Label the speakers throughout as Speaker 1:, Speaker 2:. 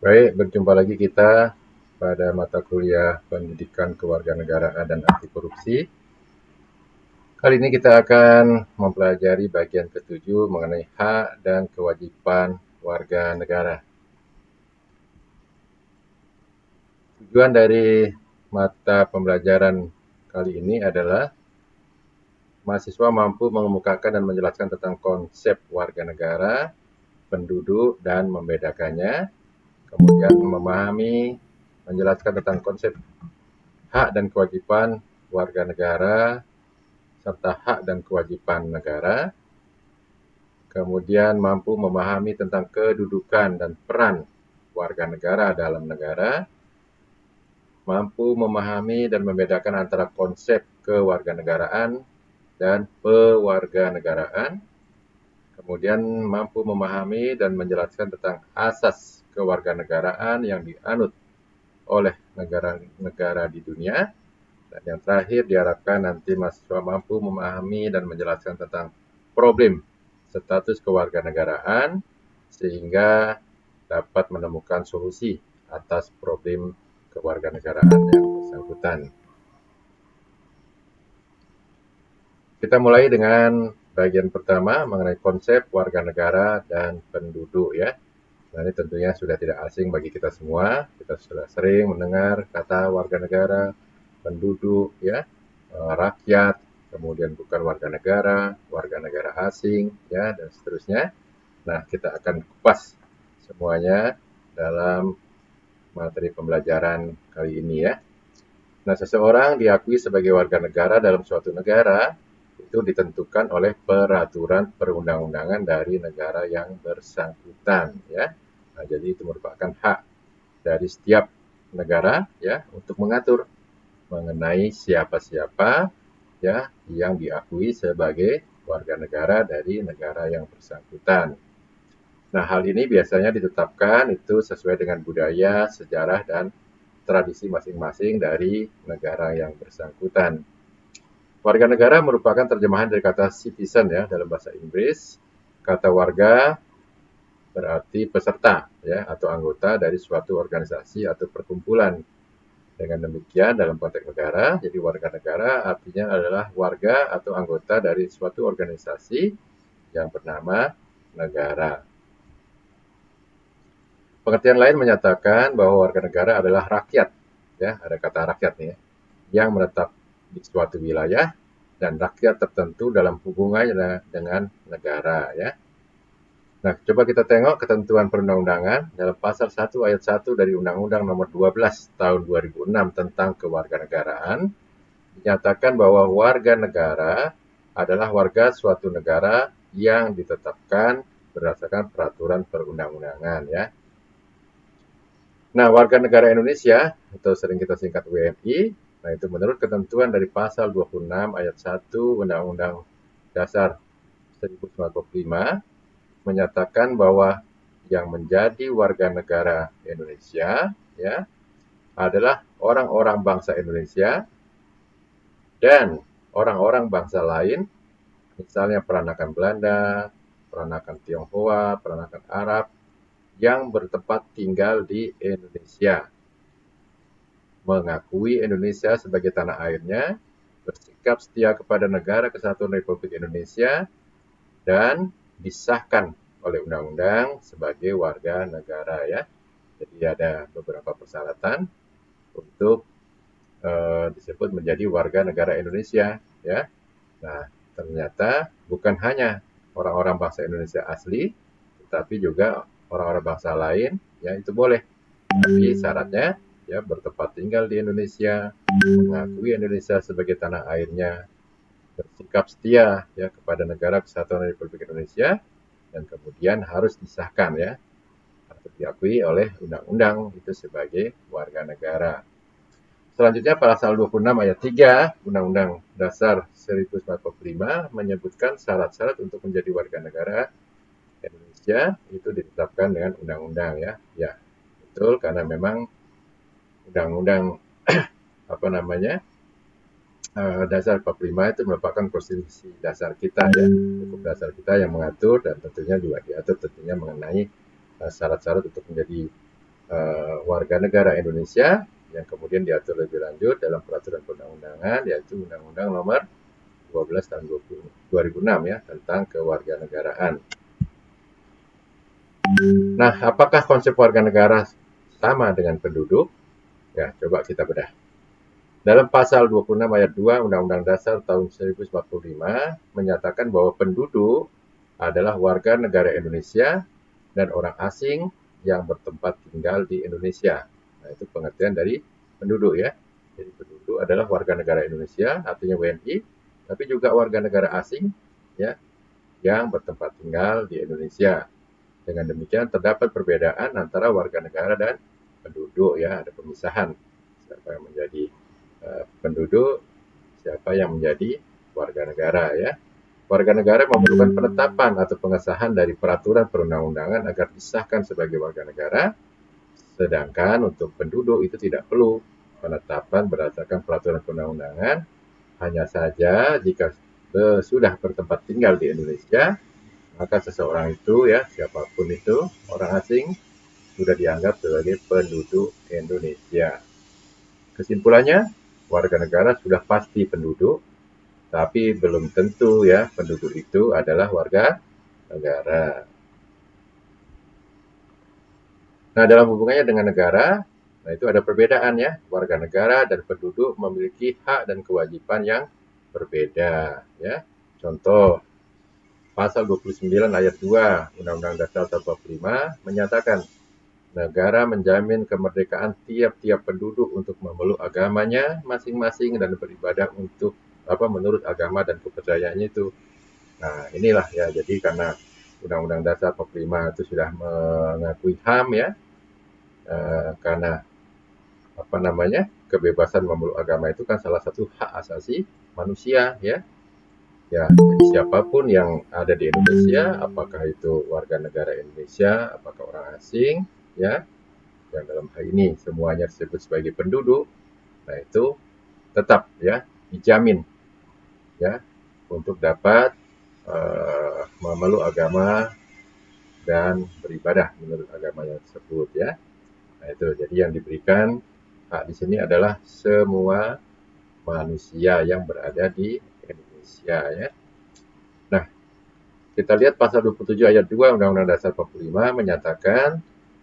Speaker 1: Baik, berjumpa lagi kita pada mata kuliah Pendidikan Kewarganegaraan dan Anti Korupsi. Kali ini kita akan mempelajari bagian ketujuh mengenai hak dan kewajiban warga negara. Tujuan dari mata pembelajaran kali ini adalah mahasiswa mampu mengemukakan dan menjelaskan tentang konsep warga negara, penduduk, dan membedakannya. Kemudian memahami, menjelaskan tentang konsep hak dan kewajiban warga negara, serta hak dan kewajiban negara, kemudian mampu memahami tentang kedudukan dan peran warga negara dalam negara, mampu memahami dan membedakan antara konsep kewarganegaraan dan pewarganegaraan, kemudian mampu memahami dan menjelaskan tentang asas kewarganegaraan yang dianut oleh negara-negara di dunia. Dan yang terakhir diharapkan nanti mahasiswa mampu memahami dan menjelaskan tentang problem status kewarganegaraan sehingga dapat menemukan solusi atas problem kewarganegaraan yang bersangkutan. Kita mulai dengan bagian pertama mengenai konsep warga negara dan penduduk ya. Nah, ini tentunya sudah tidak asing bagi kita semua. Kita sudah sering mendengar kata warga negara, penduduk ya, rakyat, kemudian bukan warga negara asing ya, dan seterusnya. Nah, kita akan kupas semuanya dalam materi pembelajaran kali ini ya. Nah, seseorang diakui sebagai warga negara dalam suatu negara itu ditentukan oleh peraturan perundang-undangan dari negara yang bersangkutan ya. Nah, jadi itu merupakan hak dari setiap negara ya untuk mengatur mengenai siapa-siapa ya yang diakui sebagai warga negara dari negara yang bersangkutan. Nah, hal ini biasanya ditetapkan itu sesuai dengan budaya, sejarah, dan tradisi masing-masing dari negara yang bersangkutan. Warga negara merupakan terjemahan dari kata citizen ya dalam bahasa Inggris. Kata warga berarti peserta ya atau anggota dari suatu organisasi atau perkumpulan. Dengan demikian dalam konteks negara, jadi warga negara artinya adalah warga atau anggota dari suatu organisasi yang bernama negara. Pengertian lain menyatakan bahwa warga negara adalah rakyat, ya ada kata rakyat nih, ya, yang menetap di suatu wilayah dan rakyat tertentu dalam hubungannya dengan negara, ya. Nah, coba kita tengok ketentuan perundang-undangan dalam pasal 1 ayat 1 dari Undang-Undang Nomor 12 Tahun 2006 tentang Kewarganegaraan dinyatakan bahwa warga negara adalah warga suatu negara yang ditetapkan berdasarkan peraturan perundang-undangan ya. Nah, warga negara Indonesia atau sering kita singkat WNI, nah itu menurut ketentuan dari pasal 26 ayat 1 Undang-Undang Dasar 1945 menyatakan bahwa yang menjadi warga negara Indonesia ya adalah orang-orang bangsa Indonesia dan orang-orang bangsa lain, misalnya peranakan Belanda, peranakan Tionghoa, peranakan Arab yang bertempat tinggal di Indonesia, mengakui Indonesia sebagai tanah airnya, bersikap setia kepada Negara Kesatuan Republik Indonesia, dan disahkan oleh undang-undang sebagai warga negara ya. Jadi ada beberapa persyaratan untuk disebut menjadi warga negara Indonesia ya. Nah, ternyata bukan hanya orang-orang bangsa Indonesia asli, tetapi juga orang-orang bangsa lain ya itu boleh. Tapi syaratnya ya bertempat tinggal di Indonesia, mengakui Indonesia sebagai tanah airnya, bersikap setia ya kepada Negara Kesatuan Republik Indonesia, dan kemudian harus disahkan ya atau diakui oleh undang-undang itu sebagai warga negara. Selanjutnya pasal 26 ayat 3 Undang-Undang Dasar 1945 menyebutkan syarat-syarat untuk menjadi warga negara Indonesia itu ditetapkan dengan undang-undang ya. Ya, betul karena memang undang-undang apa namanya? Dasar 45 itu merupakan konstitusi dasar kita ya, hukum dasar kita yang mengatur dan tentunya juga diatur tentunya mengenai syarat-syarat untuk menjadi warga negara Indonesia yang kemudian diatur lebih lanjut dalam peraturan perundang-undangan, yaitu Undang-Undang Nomor 12 tahun 2006 ya, tentang kewarganegaraan. Nah, apakah konsep warga negara sama dengan penduduk? Ya, coba kita bedah. Dalam pasal 26 ayat 2 Undang-Undang Dasar tahun 1945 menyatakan bahwa penduduk adalah warga negara Indonesia dan orang asing yang bertempat tinggal di Indonesia. Nah, itu pengertian dari penduduk ya. Jadi penduduk adalah warga negara Indonesia, artinya WNI, tapi juga warga negara asing ya yang bertempat tinggal di Indonesia. Dengan demikian terdapat perbedaan antara warga negara dan penduduk ya, ada pemisahan siapa yang menjadi penduduk, siapa yang menjadi warga negara ya. Warga negara memerlukan penetapan atau pengesahan dari peraturan perundang-undangan agar disahkan sebagai warga negara, sedangkan untuk penduduk itu tidak perlu penetapan berdasarkan peraturan perundang-undangan, hanya saja jika sudah bertempat tinggal di Indonesia, maka seseorang itu ya, siapapun itu, orang asing, sudah dianggap sebagai penduduk Indonesia. Kesimpulannya, warga negara sudah pasti penduduk, tapi belum tentu ya penduduk itu adalah warga negara. Nah, dalam hubungannya dengan negara, nah itu ada perbedaan ya. Warga negara dan penduduk memiliki hak dan kewajiban yang berbeda ya. Contoh, pasal 29 ayat 2 Undang-Undang Dasar 45 menyatakan negara menjamin kemerdekaan tiap-tiap penduduk untuk memeluk agamanya masing-masing dan beribadah untuk menurut agama dan kepercayaannya itu. Nah, inilah ya, jadi karena Undang-Undang Dasar 45 itu sudah mengakui HAM ya, karena kebebasan memeluk agama itu kan salah satu hak asasi manusia ya. Ya, jadi siapapun yang ada di Indonesia, apakah itu warga negara Indonesia, apakah orang asing, ya, yang dalam hal ini semuanya disebut sebagai penduduk, nah itu tetap ya dijamin ya untuk dapat memeluk agama dan beribadah menurut agama yang tersebut ya. Nah itu jadi yang diberikan hak di sini adalah semua manusia yang berada di Indonesia ya. Nah, kita lihat pasal 27 ayat 2 Undang-Undang Dasar 45 menyatakan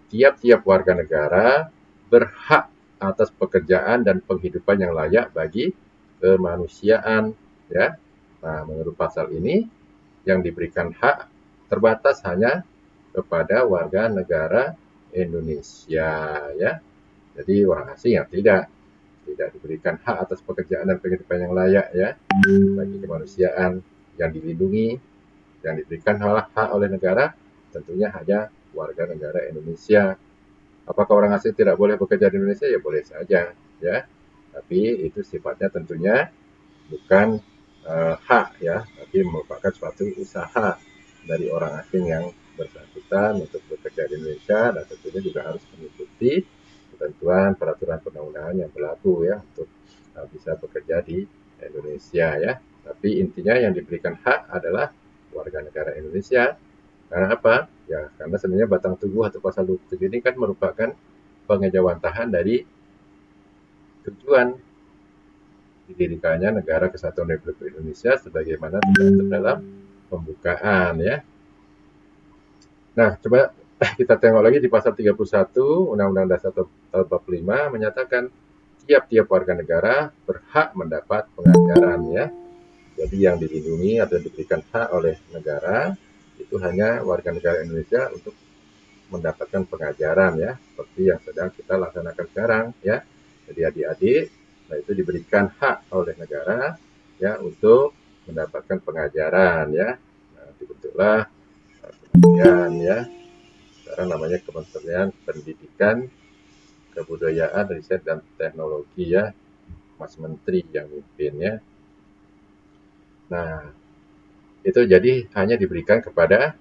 Speaker 1: tiap-tiap warga negara berhak atas pekerjaan dan penghidupan yang layak bagi kemanusiaan ya. Nah, menurut pasal ini yang diberikan hak terbatas hanya kepada warga negara Indonesia ya. Jadi orang asing yang tidak diberikan hak atas pekerjaan dan penghidupan yang layak ya bagi kemanusiaan, yang dilindungi, yang diberikan hak oleh negara tentunya hanya warga negara Indonesia. Apakah orang asing tidak boleh bekerja di Indonesia? Ya boleh saja ya. Tapi itu sifatnya tentunya bukan hak ya, tapi merupakan suatu usaha dari orang asing yang bersangkutan untuk bekerja di Indonesia, dan tentunya juga harus mengikuti ketentuan peraturan perundang-undangan yang berlaku ya untuk bisa bekerja di Indonesia ya. Tapi intinya yang diberikan hak adalah warga negara Indonesia. Karena apa? Ya karena sebenarnya batang tubuh atau pasal 27 ini kan merupakan pengejawantahan dari tujuan didirikannya Negara Kesatuan Republik Indonesia sebagaimana tercantum dalam pembukaan ya. Nah, coba kita tengok lagi di pasal 31 Undang-Undang Dasar tahun 45 menyatakan tiap-tiap warga negara berhak mendapat pengajaran ya. Jadi yang dilindungi atau diberikan hak oleh negara itu hanya warga negara Indonesia untuk mendapatkan pengajaran ya, seperti yang sedang kita laksanakan sekarang ya. Jadi adik-adik, nah itu diberikan hak oleh negara ya untuk mendapatkan pengajaran ya. Nah, dibentuklah kementerian ya. Sekarang namanya Kementerian Pendidikan, Kebudayaan, Riset dan Teknologi ya. Mas Menteri yang mimpin ya. Nah, itu jadi hanya diberikan kepada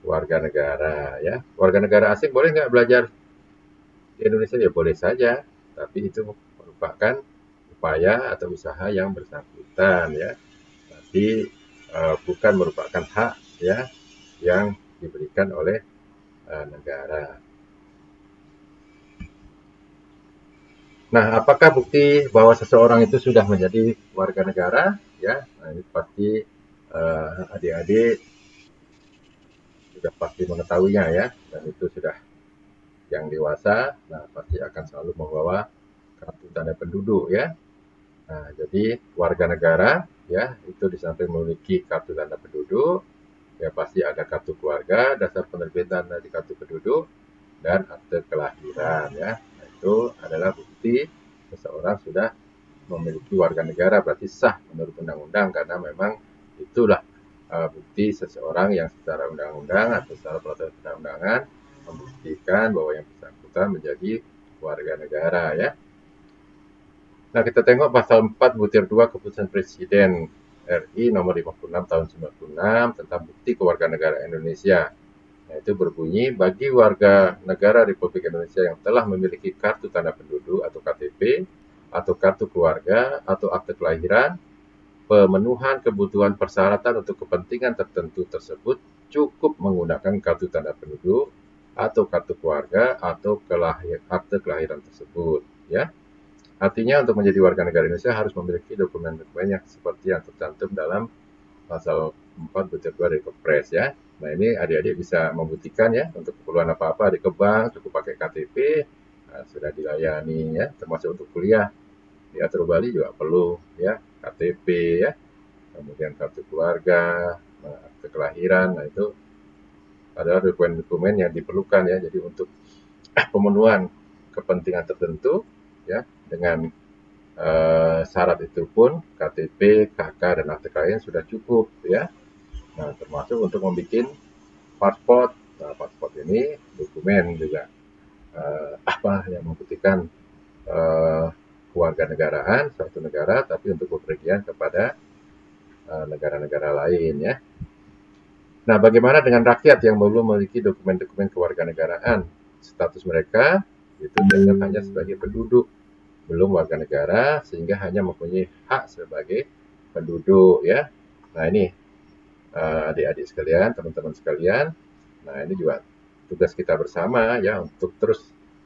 Speaker 1: warga negara ya. Warga negara asing boleh nggak belajar di Indonesia? Ya boleh saja, tapi itu merupakan upaya atau usaha yang bersangkutan ya, tapi bukan merupakan hak ya yang diberikan oleh negara. Nah, apakah bukti bahwa seseorang itu sudah menjadi warga negara? Ya, nah ini pasti adik-adik sudah pasti mengetahuinya ya, dan itu sudah yang dewasa, nah pasti akan selalu membawa kartu tanda penduduk ya. Nah, jadi warga negara ya itu di samping memiliki kartu tanda penduduk, ya pasti ada kartu keluarga, dasar penerbitan dari kartu penduduk, dan akte kelahiran ya. Nah, itu adalah bukti seseorang sudah memiliki warga negara, berarti sah menurut undang-undang karena memang itulah bukti seseorang yang secara undang-undang atau secara peraturan perundang-undangan membuktikan bahwa yang bersangkutan menjadi warga negara ya. Nah, kita tengok pasal 4 butir 2 Keputusan Presiden RI nomor 56 tahun 96 tentang bukti kewarganegaraan Indonesia. Nah, itu berbunyi, bagi warga negara Republik Indonesia yang telah memiliki kartu tanda penduduk atau KTP, atau kartu keluarga, atau akte kelahiran, pemenuhan kebutuhan persyaratan untuk kepentingan tertentu tersebut cukup menggunakan kartu tanda penduduk atau kartu keluarga atau akte kelahiran tersebut. Ya, artinya untuk menjadi warga negara Indonesia harus memiliki dokumen-dokumen yang seperti yang tercantum dalam pasal 4 butir 2 dari Kepres ya. Nah, ini adik-adik bisa membuktikan ya, untuk keperluan apa-apa di ke bank cukup pakai KTP, nah, sudah dilayani ya, termasuk untuk kuliah di Atro Bali juga perlu ya, KTP ya, kemudian kartu keluarga, akte kelahiran. Nah, itu adalah dokumen-dokumen yang diperlukan ya. Jadi untuk pemenuhan kepentingan tertentu ya, dengan syarat itu pun KTP, KK, dan akte kelahiran sudah cukup ya. Nah, termasuk untuk membuat paspor. Nah, paspor ini dokumen juga apa yang membuktikan kewarganegaraan suatu negara, tapi untuk bepergian kepada negara-negara lain ya. Nah, bagaimana dengan rakyat yang belum memiliki dokumen-dokumen kewarganegaraan? Status mereka itu dianggap hanya sebagai penduduk, belum warga negara, sehingga hanya mempunyai hak sebagai penduduk ya. Nah, ini adik-adik sekalian, teman-teman sekalian. Nah, ini juga tugas kita bersama ya untuk terus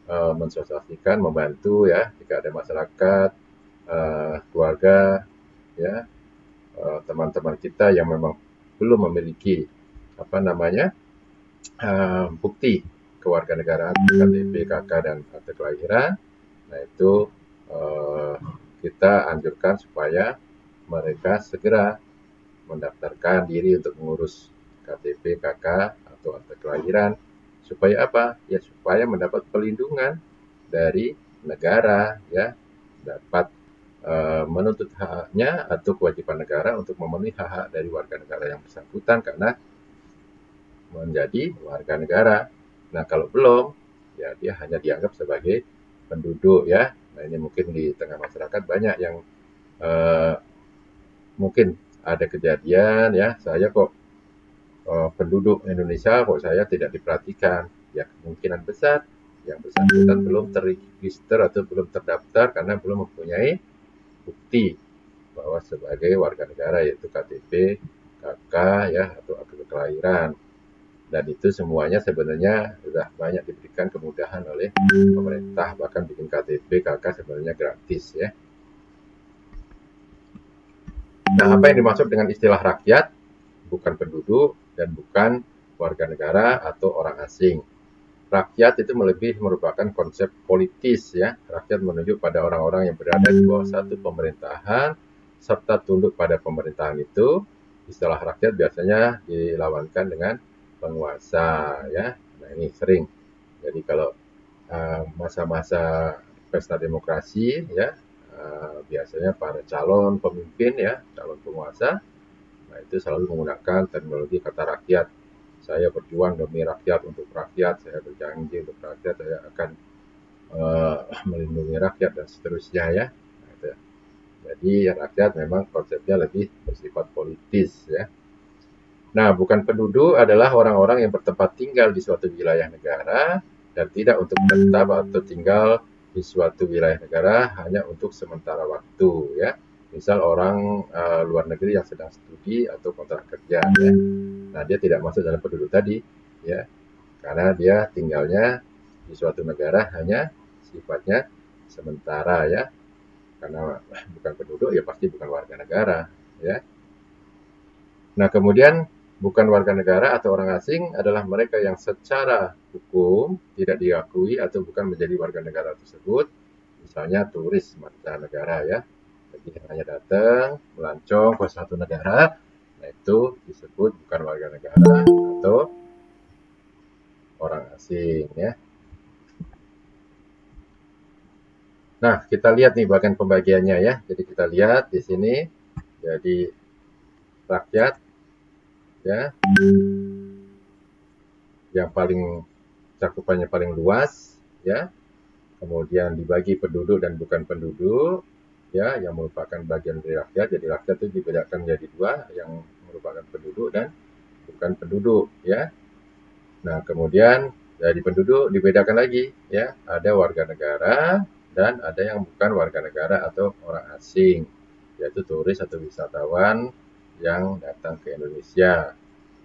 Speaker 1: mensosialisasikan, membantu ya jika ada masyarakat, keluarga, ya teman-teman kita yang memang belum memiliki apa namanya bukti kewarganegaraan KTP, KK, dan akte kelahiran. Nah, itu kita anjurkan supaya mereka segera mendaftarkan diri untuk mengurus KTP, KK, atau akte kelahiran. Supaya apa? Ya supaya mendapat perlindungan dari negara ya, dapat menuntut haknya atau kewajiban negara untuk memenuhi hak-hak dari warga negara yang bersangkutan karena menjadi warga negara. Nah, kalau belum, ya dia hanya dianggap sebagai penduduk ya. Nah, ini mungkin di tengah masyarakat banyak yang mungkin ada kejadian ya, saya kok penduduk Indonesia kok saya tidak diperhatikan. Ya, kemungkinan besar yang bersangkutan belum terregister atau belum terdaftar karena belum mempunyai bukti bahwa sebagai warga negara, yaitu KTP, KK ya, atau akte kelahiran. Dan itu semuanya sebenarnya sudah banyak diberikan kemudahan oleh pemerintah, bahkan bikin KTP, KK sebenarnya gratis ya. Nah, apa yang dimaksud dengan istilah rakyat? Bukan penduduk dan bukan warga negara atau orang asing. Rakyat itu lebih merupakan konsep politis ya. Rakyat menunjuk pada orang-orang yang berada di bawah satu pemerintahan serta tunduk pada pemerintahan itu. Istilah rakyat biasanya dilawankan dengan penguasa ya. Nah, ini sering. Jadi kalau masa-masa pesta demokrasi ya, biasanya para calon pemimpin ya, calon penguasa, nah itu selalu menggunakan teknologi kata rakyat. Saya berjuang demi rakyat, untuk rakyat, saya berjanji untuk rakyat, saya akan melindungi rakyat dan seterusnya ya. Nah, itu. Jadi rakyat memang konsepnya lebih bersifat politis ya. Nah, bukan penduduk adalah orang-orang yang bertempat tinggal di suatu wilayah negara dan tidak untuk tetap atau tinggal di suatu wilayah negara hanya untuk sementara waktu ya. Misal orang luar negeri yang sedang studi atau kontrak kerja ya. Nah, dia tidak masuk dalam penduduk tadi ya. Karena dia tinggalnya di suatu negara hanya sifatnya sementara ya, karena bukan penduduk ya pasti bukan warga negara ya. Nah, kemudian bukan warga negara atau orang asing adalah mereka yang secara hukum tidak diakui atau bukan menjadi warga negara tersebut, misalnya turis mancanegara ya. Jadi hanya datang, melancong ke suatu negara, nah itu disebut bukan warga negara atau orang asing ya. Nah, kita lihat nih bagian pembagiannya ya. Jadi kita lihat di sini, jadi rakyat ya, yang paling cakupannya paling luas ya. Kemudian dibagi penduduk dan bukan penduduk ya, yang merupakan bagian dari rakyat. Jadi rakyat itu dibedakan menjadi dua, yang merupakan penduduk dan bukan penduduk ya. Nah, kemudian dari penduduk dibedakan lagi ya, ada warga negara dan ada yang bukan warga negara atau orang asing, yaitu turis atau wisatawan yang datang ke Indonesia.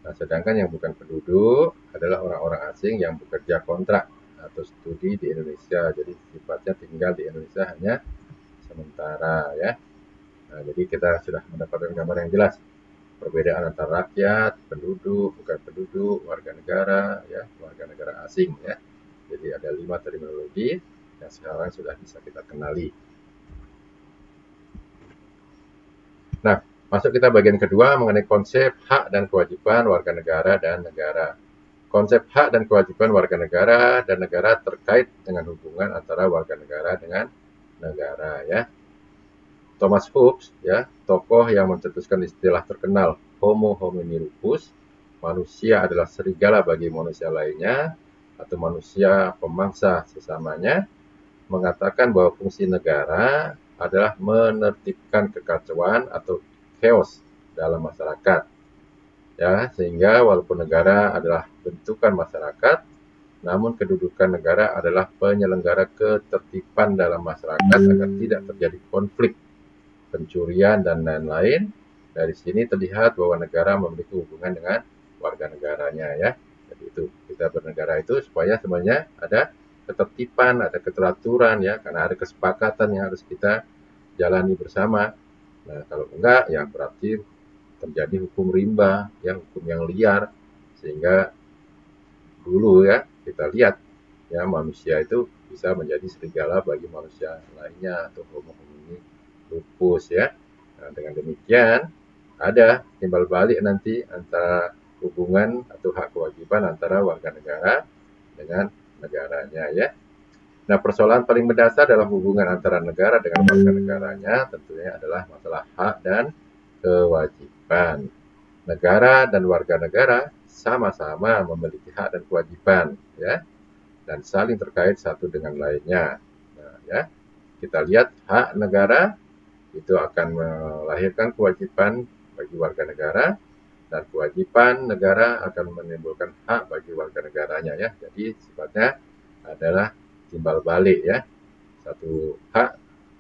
Speaker 1: Nah, sedangkan yang bukan penduduk adalah orang-orang asing yang bekerja kontrak atau studi di Indonesia. Jadi sifatnya tinggal di Indonesia hanya sementara ya. Nah, jadi kita sudah mendapatkan gambar yang jelas perbedaan antara rakyat, penduduk, bukan penduduk, warga negara, ya, warga negara asing, ya. Jadi ada 5 terminologi yang sekarang sudah bisa kita kenali. Nah, masuk kita bagian kedua mengenai konsep hak dan kewajiban warga negara dan negara. Konsep hak dan kewajiban warga negara dan negara terkait dengan hubungan antara warga negara dengan negara, ya. Thomas Hobbes, ya, tokoh yang mencetuskan istilah terkenal Homo homini lupus, manusia adalah serigala bagi manusia lainnya, atau manusia pemangsa sesamanya, mengatakan bahwa fungsi negara adalah menertibkan kekacauan atau chaos dalam masyarakat. Ya, sehingga walaupun negara adalah bentukan masyarakat, namun kedudukan negara adalah penyelenggara ketertiban dalam masyarakat agar tidak terjadi konflik, pencurian, dan lain-lain. Dari sini terlihat bahwa negara memiliki hubungan dengan warga negaranya ya. Jadi itu kita bernegara itu supaya sebenarnya ada ketertiban, ada keteraturan ya, karena ada kesepakatan yang harus kita jalani bersama. Nah, kalau enggak ya berarti terjadi hukum rimba, ya hukum yang liar, sehingga dulu ya kita lihat ya manusia itu bisa menjadi serigala bagi manusia lainnya atau homo homini lupus ya. Nah, dengan demikian ada timbal balik nanti antara hubungan atau hak kewajiban antara warga negara dengan negaranya ya. Nah, persoalan paling mendasar dalam hubungan antara negara dengan warga negaranya tentunya adalah masalah hak dan kewajiban. Negara dan warga negara sama-sama memiliki hak dan kewajiban ya, dan saling terkait satu dengan lainnya. Nah, ya, kita lihat hak negara itu akan melahirkan kewajiban bagi warga negara, dan kewajiban negara akan menimbulkan hak bagi warga negaranya ya. Jadi sifatnya adalah timbal balik ya. Satu hak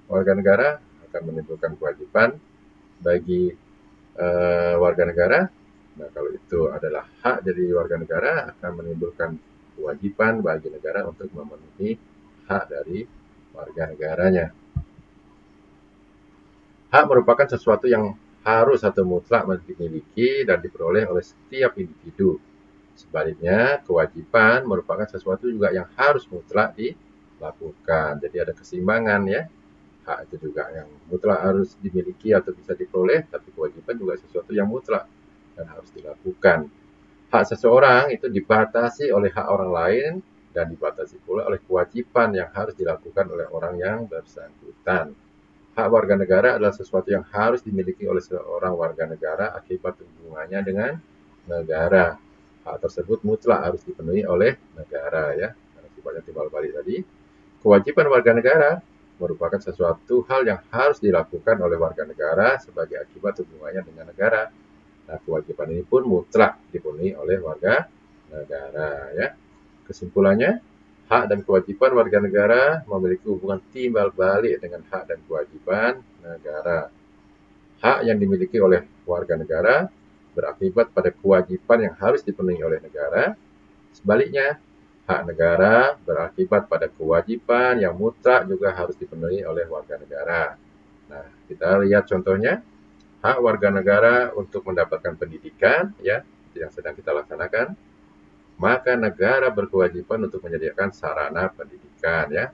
Speaker 1: warga negara akan menimbulkan kewajiban bagi warga negara. Nah, kalau itu adalah hak dari warga negara akan menimbulkan kewajiban bagi negara untuk memenuhi hak dari warga negaranya. Hak merupakan sesuatu yang harus atau mutlak dimiliki dan diperoleh oleh setiap individu. Sebaliknya, kewajiban merupakan sesuatu juga yang harus mutlak dilakukan. Jadi ada keseimbangan ya. Hak itu juga yang mutlak harus dimiliki atau bisa diperoleh, tapi kewajiban juga sesuatu yang mutlak dan harus dilakukan. Hak seseorang itu dibatasi oleh hak orang lain dan dibatasi pula oleh kewajiban yang harus dilakukan oleh orang yang bersangkutan. Hak warga negara adalah sesuatu yang harus dimiliki oleh seorang warga negara akibat hubungannya dengan negara. Hak tersebut mutlak harus dipenuhi oleh negara ya. Karena sifatnya timbal balik tadi. Kewajiban warga negara merupakan sesuatu hal yang harus dilakukan oleh warga negara sebagai akibat hubungannya dengan negara. Nah, kewajiban ini pun mutlak dipenuhi oleh warga negara ya. Kesimpulannya, hak dan kewajiban warga negara memiliki hubungan timbal balik dengan hak dan kewajiban negara. Hak yang dimiliki oleh warga negara berakibat pada kewajiban yang harus dipenuhi oleh negara. Sebaliknya, Hak negara berakibat pada kewajiban yang mutlak juga harus dipenuhi oleh warga negara. Nah, kita lihat contohnya, hak warga negara untuk mendapatkan pendidikan, ya, yang sedang kita laksanakan, maka negara berkewajiban untuk menyediakan sarana pendidikan, ya,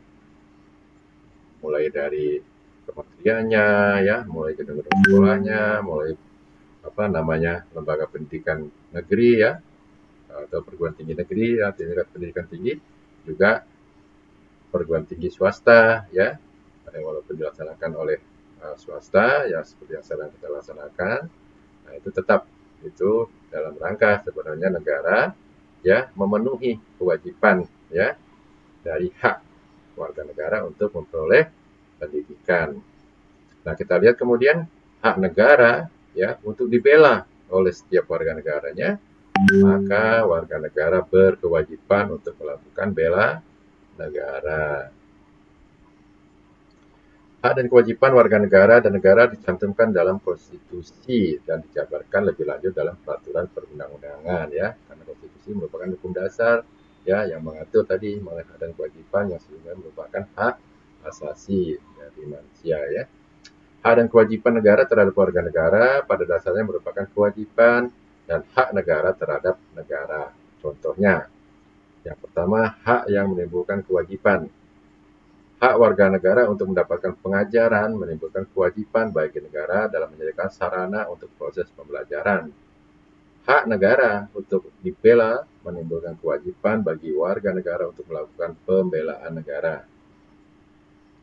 Speaker 1: mulai dari kementeriannya, ya, mulai gedung-gedung sekolahnya, mulai lembaga pendidikan negeri, ya, atau perguruan tinggi negeri, ya, tingkat pendidikan tinggi, juga perguruan tinggi swasta, ya, walaupun dilaksanakan oleh swasta, ya, seperti yang sedang kita laksanakan. Nah, itu tetap itu dalam rangka sebenarnya negara, ya, memenuhi kewajiban, ya, dari hak warga negara untuk memperoleh pendidikan. Nah, kita lihat kemudian hak negara, ya, untuk dibela oleh setiap warga negaranya, maka warga negara berkewajiban untuk melakukan bela negara. Hak dan kewajiban warga negara dan negara dicantumkan dalam konstitusi dan dijabarkan lebih lanjut dalam peraturan perundang-undangan, ya, karena konstitusi merupakan hukum dasar, ya, yang mengatur tadi mengenai hak dan kewajiban yang sebenarnya merupakan hak asasi dari manusia, ya. Hak dan kewajiban negara terhadap warga negara pada dasarnya merupakan kewajiban dan hak negara terhadap negara. Contohnya, yang pertama, hak yang menimbulkan kewajiban. Hak warga negara untuk mendapatkan pengajaran menimbulkan kewajiban bagi negara dalam menyediakan sarana untuk proses pembelajaran. Hak negara untuk dibela menimbulkan kewajiban bagi warga negara untuk melakukan pembelaan negara.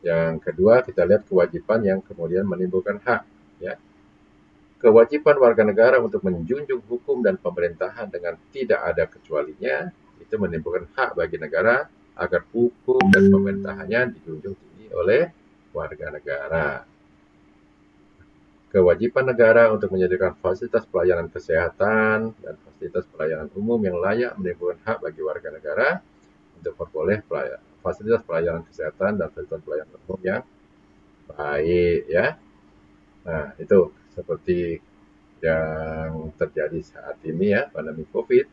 Speaker 1: Yang kedua, kita lihat kewajiban yang kemudian menimbulkan hak, ya. Kewajiban warga negara untuk menjunjung hukum dan pemerintahan dengan tidak ada kecualinya itu menimbulkan hak bagi negara agar hukum dan pemerintahannya dijunjung tinggi oleh warga negara. Kewajiban negara untuk menyediakan fasilitas pelayanan kesehatan dan fasilitas pelayanan umum yang layak menimbulkan hak bagi warga negara untuk memperoleh fasilitas pelayanan kesehatan dan fasilitas pelayanan umum yang baik, ya. Nah, itu seperti yang terjadi saat ini, ya, pandemi COVID,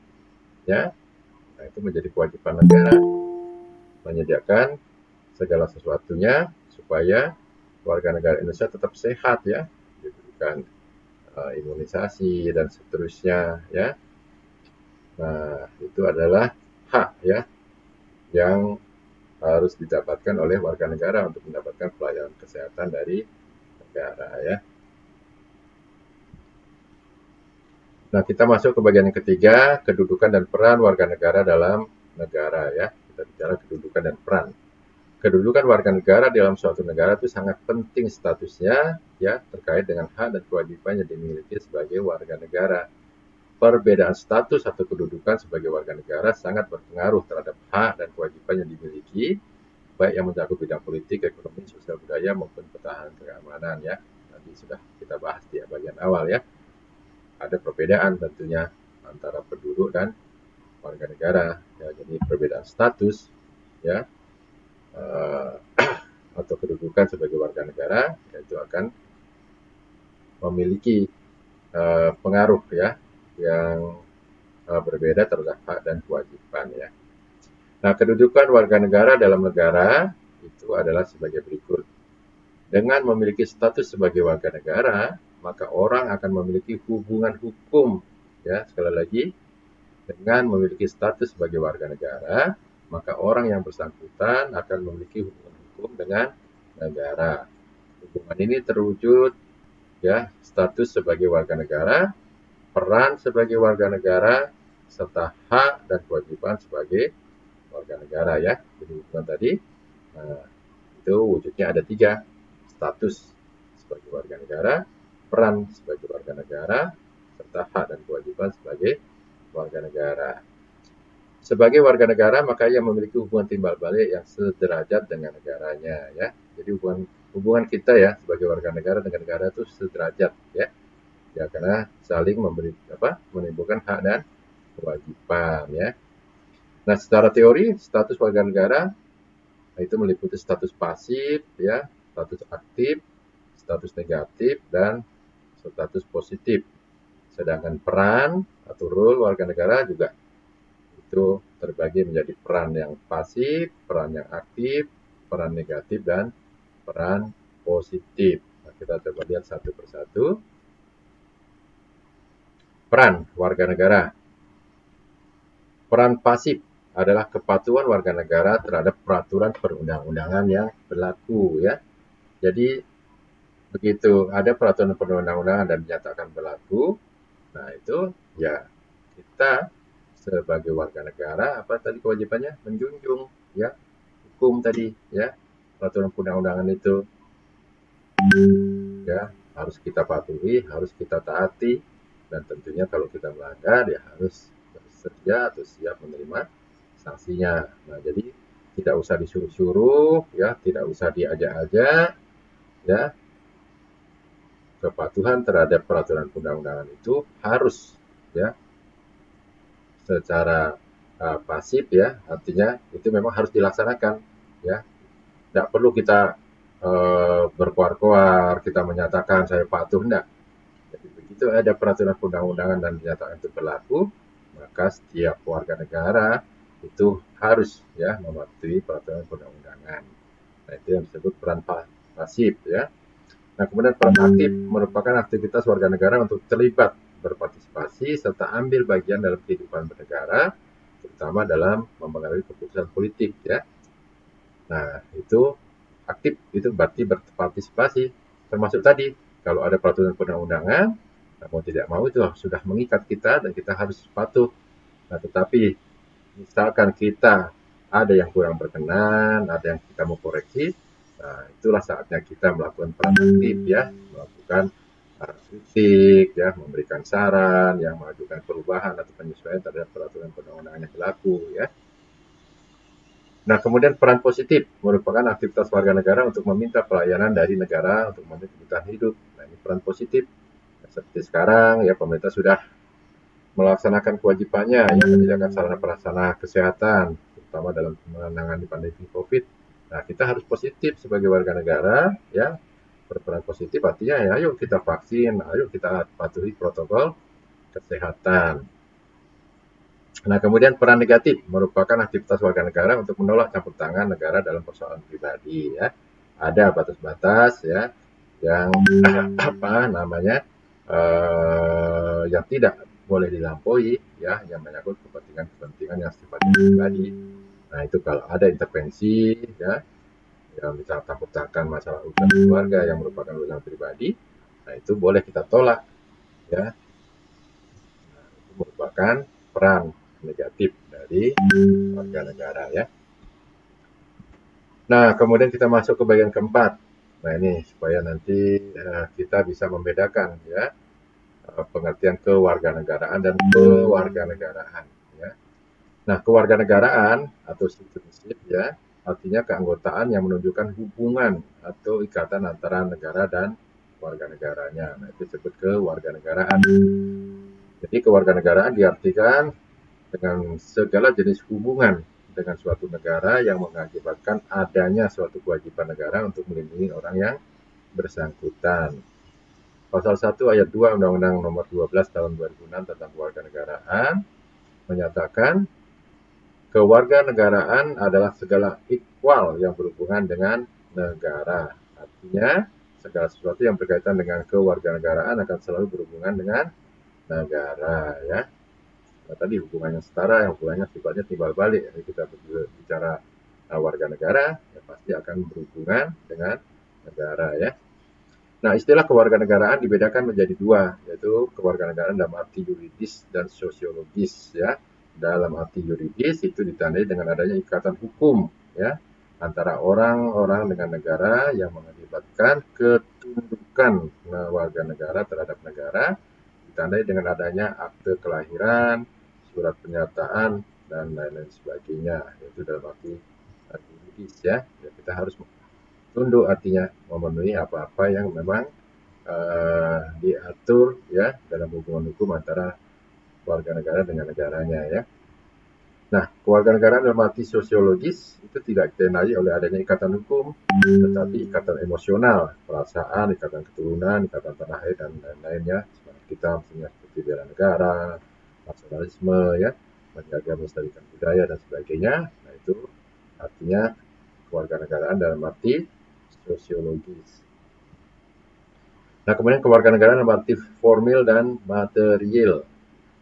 Speaker 1: ya. Nah, itu menjadi kewajiban negara menyediakan segala sesuatunya supaya warga negara Indonesia tetap sehat, ya, diberikan imunisasi dan seterusnya, ya. Nah, itu adalah hak, ya, yang harus didapatkan oleh warga negara untuk mendapatkan pelayanan kesehatan dari negara, ya. Nah, kita masuk ke bagian yang ketiga, kedudukan dan peran warga negara dalam negara, ya. Kita bicara kedudukan dan peran. Kedudukan warga negara dalam suatu negara itu sangat penting statusnya, ya, terkait dengan hak dan kewajiban yang dimiliki sebagai warga negara. Perbedaan status atau kedudukan sebagai warga negara sangat berpengaruh terhadap hak dan kewajiban yang dimiliki, baik yang mencakup bidang politik, ekonomi, sosial budaya maupun pertahanan keamanan, ya. Tadi sudah kita bahas di bagian awal, ya. Ada perbedaan tentunya antara penduduk dan warga negara, ya. Jadi perbedaan status, ya, atau kedudukan sebagai warga negara, itu akan memiliki pengaruh, ya, yang berbeda terhadap hak dan kewajiban, ya. Nah, kedudukan warga negara dalam negara itu adalah sebagai berikut. Dengan memiliki status sebagai warga negara, maka orang akan memiliki hubungan hukum, ya, sekali lagi, dengan memiliki status sebagai warga negara, maka orang yang bersangkutan akan memiliki hubungan hukum dengan negara. Hubungan ini terwujud, ya, status sebagai warga negara, peran sebagai warga negara, serta hak dan kewajiban sebagai warga negara, ya. Jadi hubungan tadi, nah, itu wujudnya ada 3, status sebagai warga negara, peran sebagai warga negara, serta hak dan kewajiban sebagai warga negara. Sebagai warga negara, maka ia memiliki hubungan timbal balik yang sederajat dengan negaranya, ya. Jadi hubungan kita, ya, sebagai warga negara dengan negara itu sederajat, ya. Ya, karena saling menimbulkan hak dan kewajiban, ya. Nah, secara teori status warga negara itu meliputi status pasif, ya, status aktif, status negatif, dan status positif. Sedangkan peran atau role warga negara juga itu terbagi menjadi peran yang pasif, peran yang aktif, peran negatif, dan peran positif. Nah, kita coba lihat satu persatu. Peran warga negara. Peran pasif adalah kepatuhan warga negara terhadap peraturan perundang-undangan yang berlaku, ya. Jadi begitu ada peraturan perundang-undangan dan dinyatakan berlaku, nah itu ya kita sebagai warga negara apa tadi kewajibannya menjunjung ya hukum tadi ya, peraturan perundang-undangan itu ya harus kita patuhi, harus kita taati, dan tentunya kalau kita melanggar ya harus bersedia atau siap menerima sanksinya. Nah, jadi tidak usah disuruh-suruh ya, tidak usah diajak-ajak ya. Kepatuhan terhadap peraturan perundang-undangan itu harus ya secara pasif ya, artinya itu memang harus dilaksanakan ya. Tidak perlu kita berkoar-koar, kita menyatakan saya patuh, enggak. Jadi begitu ada peraturan perundang-undangan dan dinyatakan itu berlaku, maka setiap warga negara itu harus ya mematuhi peraturan perundang-undangan. Nah, itu yang disebut peran pasif ya. Nah, kemudian peran aktif merupakan aktivitas warga negara untuk terlibat berpartisipasi serta ambil bagian dalam kehidupan bernegara, terutama dalam mempengaruhi keputusan politik ya. Nah, itu aktif itu berarti berpartisipasi, termasuk tadi kalau ada peraturan perundang-undangan, mau tidak mau itu sudah mengikat kita dan kita harus patuh. Nah, tetapi misalkan kita ada yang kurang berkenan, ada yang kita mau koreksi, nah itulah saatnya kita melakukan peran aktif ya, melakukan kritik ya, memberikan saran, yang mengajukan perubahan atau penyesuaian terhadap peraturan perundang-undangan yang berlaku ya. Nah, kemudian peran positif merupakan aktivitas warga negara untuk meminta pelayanan dari negara untuk memenuhi kebutuhan hidup. Nah, ini peran positif. Nah, seperti sekarang ya pemerintah sudah melaksanakan kewajibannya ya menyediakan sarana prasarana kesehatan, terutama dalam menangani pandemi COVID. Nah, kita harus positif sebagai warga negara ya. Berperan positif artinya ya ayo kita vaksin, ayo kita patuhi protokol kesehatan. Nah, kemudian peran negatif merupakan aktivitas warga negara untuk menolak campur tangan negara dalam persoalan pribadi ya. Ada batas-batas ya yang apa namanya yang tidak boleh dilampaui ya, yang menyangkut kepentingan-kepentingan yang sifatnya pribadi. Nah, itu kalau ada intervensi ya, yang misal campur tangan masalah urusan keluarga yang merupakan urusan pribadi, nah itu boleh kita tolak ya. Nah, itu merupakan peran negatif dari warga negara ya. Nah, kemudian kita masuk ke bagian keempat. Nah, ini supaya nanti kita bisa membedakan ya pengertian kewarganegaraan dan kewarganegaraan ya. Nah, kewarganegaraan atau citizenship ya artinya keanggotaan yang menunjukkan hubungan atau ikatan antara negara dan warga negaranya. Nah, itu disebut kewarganegaraan. Jadi kewarganegaraan diartikan dengan segala jenis hubungan dengan suatu negara yang mengakibatkan adanya suatu kewajiban negara untuk melindungi orang yang bersangkutan. Pasal 1 ayat 2 Undang-Undang Nomor 12 Tahun 2006 tentang Kewarganegaraan menyatakan kewarganegaraan adalah segala ikhwal yang berhubungan dengan negara. Artinya segala sesuatu yang berkaitan dengan kewarganegaraan akan selalu berhubungan dengan negara ya. Nah, tadi hubungannya setara, hubungannya sifatnya timbal balik. Jadi kita bicara warga negara, ya pasti akan berhubungan dengan negara ya. Nah, istilah kewarganegaraan dibedakan menjadi dua, yaitu kewarganegaraan dalam arti yuridis dan sosiologis ya. Dalam arti yuridis itu ditandai dengan adanya ikatan hukum ya antara orang-orang dengan negara yang mengakibatkan ketundukan warga negara terhadap negara, ditandai dengan adanya akte kelahiran, surat pernyataan, dan lain-lain sebagainya. Itu dalam arti yuridis ya. Kita harus tunduk artinya memenuhi apa-apa yang memang diatur ya dalam hubungan hukum antara warga negara dengan negaranya ya. Nah, kewarganegaraan dalam arti sosiologis itu tidak ditandai oleh adanya ikatan hukum, tetapi ikatan emosional, perasaan, ikatan keturunan, ikatan tanah air dan lain-lainnya. Kita misalnya seperti bela negara, nasionalisme ya. menjaga melestarikan budaya dan sebagainya. Nah, itu artinya kewarganegaraan dalam arti sosiologis. Nah, kemudian kewarganegaraan dalam arti formil dan material.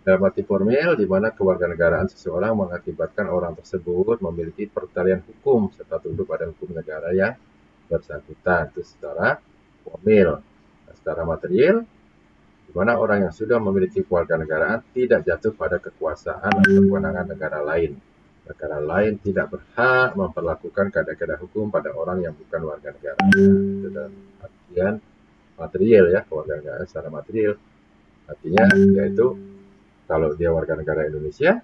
Speaker 1: Dalam arti formil, di mana kewarganegaraan seseorang mengakibatkan orang tersebut memiliki pertalian hukum serta tunduk pada hukum negara yang bersangkutan. Itu secara formil. Nah, secara material, di mana orang yang sudah memiliki kewarganegaraan tidak jatuh pada kekuasaan atau kewenangan negara lain. Negara lain tidak berhak memperlakukan kaedah-kaedah hukum pada orang yang bukan warga negara. Itu dalam artian material ya, kewarganegaraan secara material. Artinya yaitu kalau dia warga negara Indonesia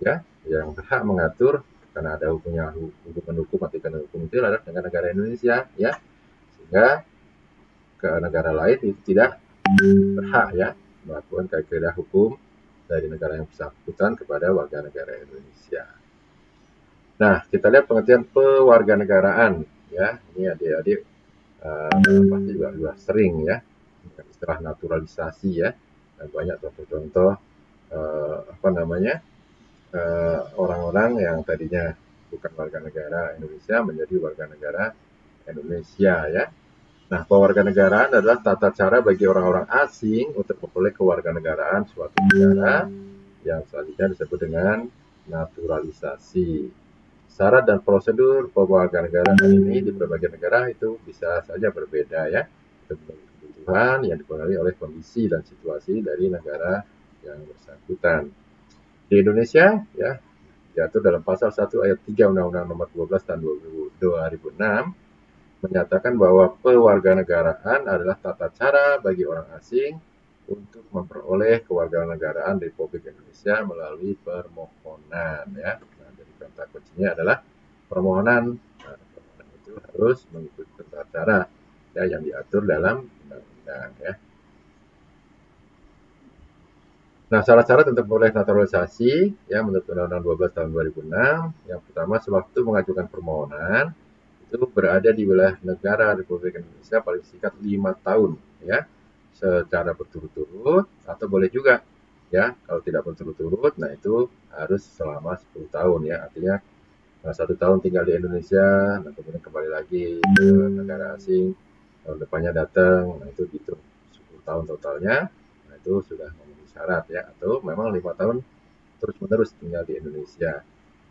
Speaker 1: ya yang berhak mengatur karena ada hubungan hukum atau hukum itu adalah dengan negara Indonesia ya, sehingga ke negara lain itu tidak berhak ya melakukan kaedah hukum dari negara yang bersangkutan kepada warga negara Indonesia. Nah, kita lihat pengertian pewarganegaraan ya. Ini adik-adik pasti juga sering ya dengan istilah naturalisasi ya. Dan banyak contoh-contoh orang-orang yang tadinya bukan warga negara Indonesia menjadi warga negara Indonesia ya. Nah, pewarganegaraan adalah tata cara bagi orang-orang asing untuk memperoleh kewarganegaraan suatu negara yang selanjutnya disebut dengan naturalisasi. Syarat dan prosedur pewarganegaraan ini di berbagai negara itu bisa saja berbeda ya, tergantung kebutuhan yang dipengaruhi oleh kondisi dan situasi dari negara yang bersangkutan. Di Indonesia ya diatur dalam pasal 1 ayat 3 Undang-Undang Nomor 12 tahun 2006 menyatakan bahwa pewarganegaraan adalah tata cara bagi orang asing untuk memperoleh kewarganegaraan Republik Indonesia melalui permohonan ya. Nah, jadi kata kuncinya adalah permohonan. Nah, permohonan itu harus mengikuti tata cara ya yang diatur dalam undang-undang ya. Nah, syarat-syarat untuk memperoleh naturalisasi ya menurut Undang-Undang 12 tahun 2006, yang pertama sewaktu mengajukan permohonan itu berada di wilayah negara Republik Indonesia paling singkat 5 tahun ya secara berturut-turut, atau boleh juga ya kalau tidak berturut-turut, nah itu harus selama 10 tahun ya, artinya 1 tahun tinggal di Indonesia, nah kemudian kembali lagi ke negara asing, tahun depannya datang, nah itu gitu 10 tahun totalnya, nah itu sudah memenuhi syarat ya, atau memang 5 tahun terus-menerus tinggal di Indonesia.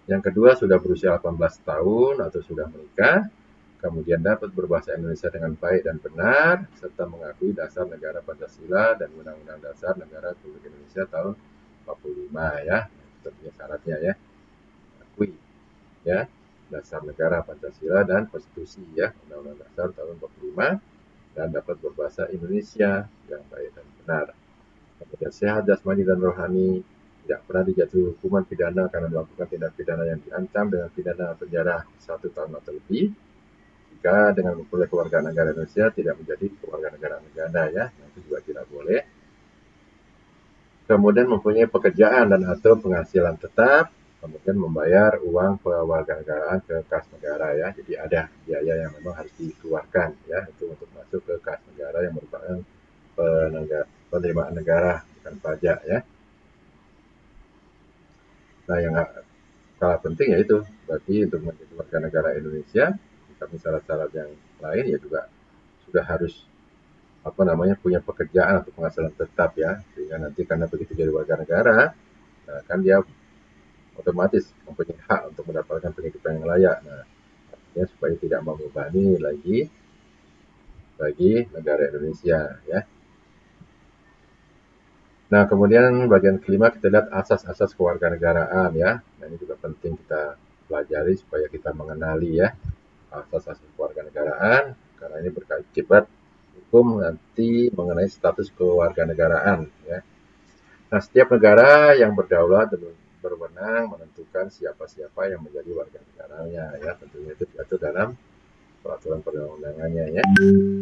Speaker 1: Yang kedua, sudah berusia 18 tahun atau sudah menikah, kemudian dapat berbahasa Indonesia dengan baik dan benar, serta mengakui dasar negara Pancasila dan Undang-Undang Dasar Negara Republik Indonesia tahun 45 ya, itu syaratnya ya, akui ya dasar negara Pancasila dan konstitusi ya Undang-Undang Dasar tahun 45 dan dapat berbahasa Indonesia yang baik dan benar. Kemudian sehat jasmani dan rohani, tidak pernah dijatuhi hukuman pidana karena melakukan tindak pidana yang diancam dengan pidana penjara 1 tahun atau lebih. Jika dengan memperoleh kewarganegaraan Indonesia tidak menjadi kewarganegaraan negara ya, nah, itu juga tidak boleh. Kemudian mempunyai pekerjaan dan atau penghasilan tetap, kemudian membayar uang kewarganegaraan ke kas negara ya. Jadi ada biaya yang memang harus dikeluarkan ya, itu untuk masuk ke kas negara yang merupakan penerimaan negara bukan pajak ya. Nah, yang kalah penting yaitu bagi untuk menjadi warga negara Indonesia, tapi syarat-syarat yang lain ya juga sudah harus punya pekerjaan atau penghasilan tetap ya, sehingga nanti karena begitu jadi warga negara, nah, kan dia otomatis mempunyai hak untuk mendapatkan penghidupan yang layak. Nah, artinya supaya tidak membebani lagi bagi negara Indonesia ya. Nah, kemudian bagian kelima kita lihat asas-asas kewarganegaraan ya. Nah, ini juga penting kita pelajari supaya kita mengenali ya asas-asas kewarganegaraan, karena ini berkaitan hukum nanti mengenai status kewarganegaraan ya. Nah, setiap negara yang berdaulat dan berwenang menentukan siapa-siapa yang menjadi warga negaranya ya, tentunya itu diatur dalam peraturan perundang-undangannya ya.